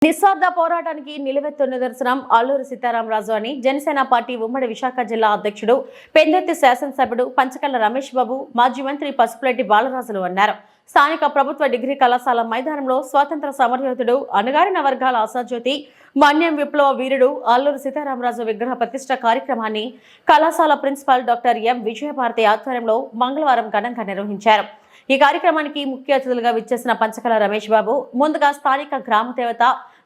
నిస్వార్థ పోరాటానికి నిలువెత్తు నిదర్శనం అల్లూరి సీతారామరాజు అని జనసేన పార్టీ ఉమ్మడి విశాఖ జిల్లా అధ్యక్షుడు పెందుర్తి శాసనసభ్యుడు పంచకళ్ల రమేష్ బాబు మాజీ మంత్రి పసుపులెడ్డి బాలరాజులు అన్నారు. స్థానిక ప్రభుత్వ డిగ్రీ కళాశాల మైదానంలో స్వాతంత్ర సమరయోధుడు అణగారిన వర్గాల ఆశాజ్యోతి మన్యం విప్లవ వీరుడు అల్లూరి సీతారామరాజు విగ్రహ ప్రతిష్ఠ కార్యక్రమాన్ని కళాశాల ప్రిన్సిపాల్ డాక్టర్ ఎం విజయభారతి ఆధ్వర్యంలో మంగళవారం ఘనంగా నిర్వహించారు. ఈ కార్యక్రమానికి ముఖ్య అతిథులుగా విచ్చేసిన పంచకళ్ల రమేష్ బాబు ముందుగా స్థానిక గ్రామ దేవత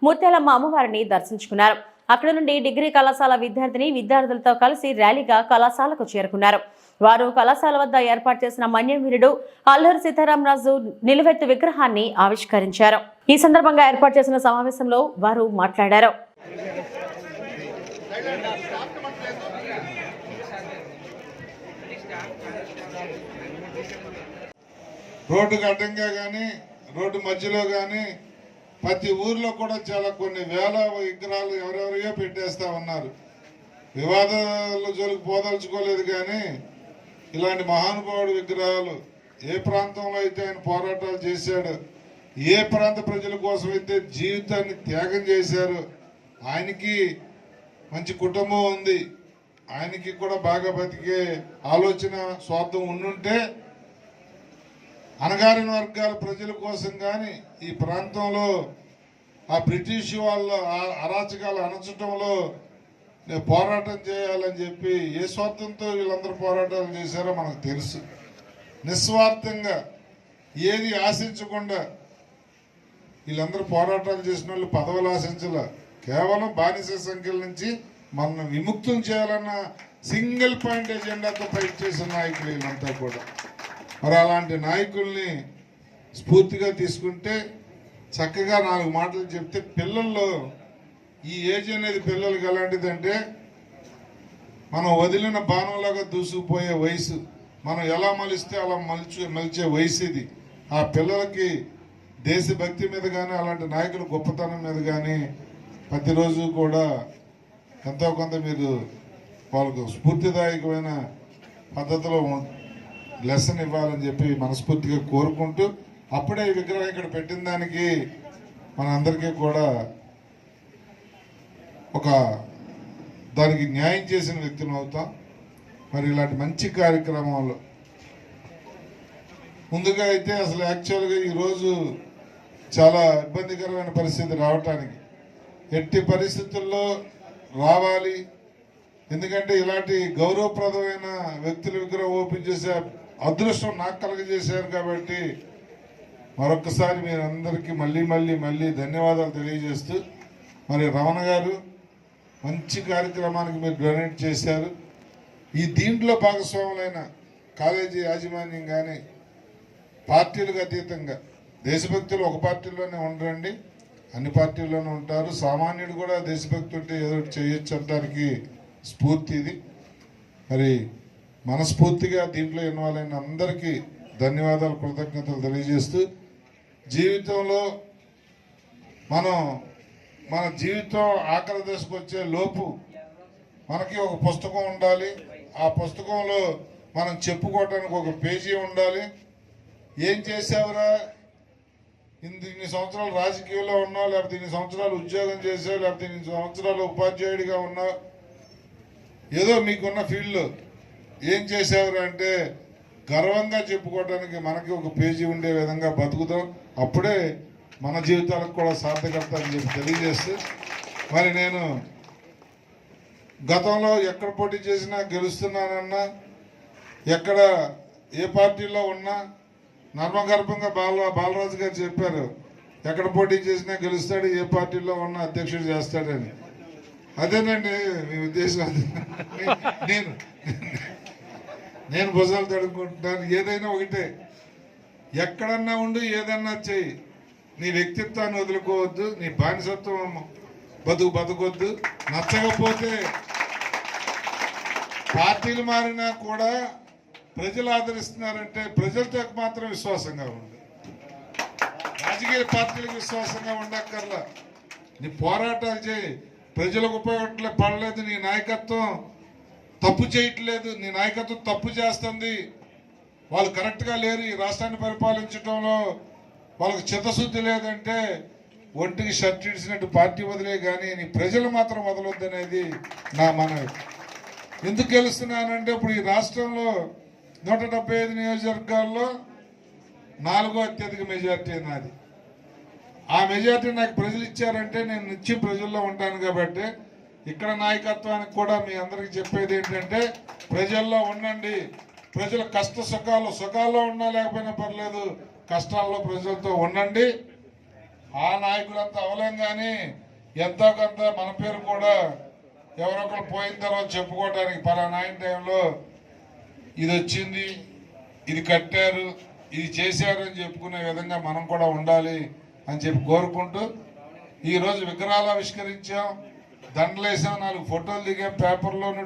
ముత్యాలమ్మ అమ్మవారిని దర్శించుకున్నారు. అక్కడి నుండి డిగ్రీ కళాశాల విద్యార్థులతో కలిసి ర్యాలీగా కళాశాలకు చేరుకున్నారు. వారు కళాశాల వద్ద ఏర్పాటు చేసిన మన్యం వీరుడు అల్లూరి సీతారామరాజు నిలువెత్తు విగ్రహాన్ని ఆవిష్కరించారు. ఈ సందర్భంగా ఏర్పాటు చేసిన సమావేశంలో వారు మాట్లాడారు. రోడ్డుకు అడ్డంగా కానీ రోడ్డు మధ్యలో కానీ ప్రతి ఊర్లో కూడా చాలా కొన్ని వేల విగ్రహాలు ఎవరెవరియో పెట్టేస్తా ఉన్నారు. వివాదాలు జోలికి పోదలుచుకోలేదు, కానీ ఇలాంటి మహానుభావుడు విగ్రహాలు ఏ ప్రాంతంలో అయితే ఆయన పోరాటాలు చేశాడు, ఏ ప్రాంత ప్రజల కోసం అయితే జీవితాన్ని త్యాగం చేశారు, ఆయనకి మంచి కుటుంబం ఉంది, ఆయనకి కూడా బాగా బతికే ఆలోచన స్వార్థం ఉండుంటే అణగారిన వర్గాల ప్రజల కోసం కానీ ఈ ప్రాంతంలో ఆ బ్రిటిష్ వాళ్ళ అరాచకాలు అణచటంలో పోరాటం చేయాలని చెప్పి ఏ స్వార్థంతో వీళ్ళందరూ పోరాటాలు చేశారో మనకు తెలుసు. నిస్వార్థంగా ఏది ఆశించకుండా వీళ్ళందరూ పోరాటాలు చేసిన వాళ్ళు పదవులు ఆశించాల, కేవలం బానిస సంఖ్యల నుంచి మనం విముక్తం చేయాలన్న సింగిల్ పాయింట్ ఎజెండాతో ఫైట్ చేసిన నాయకులు వీళ్ళంతా కూడా. మరి అలాంటి నాయకుల్ని స్ఫూర్తిగా తీసుకుంటే చక్కగా 4 మాటలు చెప్తే పిల్లల్లో ఈ ఏజ్ అనేది పిల్లలకి ఎలాంటిదంటే మనం వదిలిన బాణంలాగా దూసుకుపోయే వయసు, మనం ఎలా మలిస్తే అలా మలిచే వయసు ఇది. ఆ పిల్లలకి దేశభక్తి మీద కానీ అలాంటి నాయకుల గొప్పతనం మీద కానీ ప్రతిరోజు కూడా ఎంతో కొంత మీరు వాళ్ళకు స్ఫూర్తిదాయకమైన పద్ధతిలో లెసన్ ఇవ్వాలని చెప్పి మనస్ఫూర్తిగా కోరుకుంటూ, అప్పుడే ఈ విగ్రహం ఇక్కడ పెట్టిన దానికి మనందరికీ కూడా ఒక దానికి న్యాయం చేసిన వ్యక్తిని అవుతాం. మరి ఇలాంటి మంచి కార్యక్రమాలు ముందుగా అయితే అసలు యాక్చువల్గా ఈరోజు చాలా ఇబ్బందికరమైన పరిస్థితి రావటానికి, ఎట్టి పరిస్థితుల్లో రావాలి, ఎందుకంటే ఇలాంటి గౌరవప్రదమైన వ్యక్తుల విగ్రహం ఓపెన్ చేసే అదృష్టం నాకు కలగజేశారు. కాబట్టి మరొకసారి మీరందరికీ మళ్ళీ ధన్యవాదాలు తెలియజేస్తూ, మరి రమణ గారు మంచి కార్యక్రమానికి మీరు డొనేట్ చేశారు. ఈ దీంట్లో భాగస్వాములైన కాలేజీ యాజమాన్యం కానీ పార్టీలకు అతీతంగా దేశభక్తులు ఒక పార్టీలోనే ఉండరండి, అన్ని పార్టీల్లోనే ఉంటారు. సామాన్యుడు కూడా దేశభక్తి ఉంటే ఏదో చేయొచ్చు అనడానికి స్ఫూర్తి ఇది. మరి మనస్ఫూర్తిగా దీంట్లో ఇన్వాల్వ్ అయిన అందరికీ ధన్యవాదాలు, కృతజ్ఞతలు తెలియజేస్తూ, జీవితంలో మన జీవితం ఆఖరి దశకు వచ్చే లోపు మనకి ఒక పుస్తకం ఉండాలి. ఆ పుస్తకంలో మనం చెప్పుకోవటానికి ఒక పేజీ ఉండాలి. ఏం చేసావురా, ఇన్ని సంవత్సరాలు రాజకీయంలో ఉన్నావు, లేకపోతే ఇన్ని సంవత్సరాలు ఉద్యోగం చేసావు, లేకపోతే ఇన్ని సంవత్సరాలు ఉపాధ్యాయుడిగా ఉన్నావు, ఏదో మీకున్న ఫీల్డ్లో ఏం చేసేవారు అంటే గర్వంగా చెప్పుకోవడానికి మనకి ఒక పేజీ ఉండే విధంగా బతుకుతాం. అప్పుడే మన జీవితాలకు కూడా సార్థకత అని చెప్పి తెలియజేస్తూ, మరి నేను గతంలో ఎక్కడ పోటీ చేసినా గెలుస్తున్నానన్నా, ఎక్కడ ఏ పార్టీలో ఉన్నా నర్మగర్భంగా బాలరాజు గారు చెప్పారు, ఎక్కడ పోటీ చేసినా గెలుస్తాడు, ఏ పార్టీలో ఉన్నా అధ్యక్షుడు చేస్తాడని. అదేనండి మీ ఉద్దేశం. నేను భుజాలు తడుకుంటున్నాను. ఏదైనా ఒకటే, ఎక్కడన్నా ఉండి ఏదన్నా చెయ్యి, నీ వ్యక్తిత్వాన్ని వదులుకోవద్దు, నీ బానిసత్వం బతుకొద్దు. నచ్చకపోతే పార్టీలు మారినా కూడా ప్రజలు ఆదరిస్తున్నారంటే ప్రజలతో మాత్రం విశ్వాసంగా ఉండు, రాజకీయ పార్టీలకు విశ్వాసంగా ఉండక్కర్లా. నీ పోరాటాలు చేయి, ప్రజలకు ఉపయోగపడలేదు, నీ నాయకత్వం తప్పు చేయట్లేదు, నీ నాయకత్వం తప్పు చేస్తుంది, వాళ్ళు కరెక్ట్గా లేరు, ఈ రాష్ట్రాన్ని పరిపాలించడంలో వాళ్ళకి చిత్తశుద్ధి లేదంటే ఒంటికి షర్ట్ ఇడిచినట్టు పార్టీ వదిలే కానీ నీ ప్రజలు మాత్రం వదలొద్దనేది నా మనవి. ఎందుకు గెలుస్తున్నానంటే ఇప్పుడు ఈ రాష్ట్రంలో 175 నియోజకవర్గాల్లో 4వ అత్యధిక మెజార్టీ నాది. ఆ మెజార్టీ నాకు ప్రజలు ఇచ్చారంటే నేను నిత్యం ప్రజల్లో ఉంటాను కాబట్టి ఇక్కడ నాయకత్వానికి కూడా మీ అందరికీ చెప్పేది ఏంటంటే ప్రజల్లో ఉండండి. ప్రజల కష్ట సుఖాల్లో ఉన్నా లేకపోయినా పర్లేదు, కష్టాల్లో ప్రజలతో ఉండండి. ఆ నాయకులంతా అవలేం కానీ ఎంతో కొంత మన పేరు కూడా ఎవరొకరు పోయిన తర్వాత చెప్పుకోవడానికి పలానా ఆయన టైంలో ఇది వచ్చింది, ఇది కట్టారు, ఇది చేశారు అని చెప్పుకునే విధంగా మనం కూడా ఉండాలి అని చెప్పి కోరుకుంటూ ఈరోజు విగ్రహాలు ఆవిష్కరించాం, దండలేసాం, 4 ఫోటోలు దిగాం, పేపర్లోను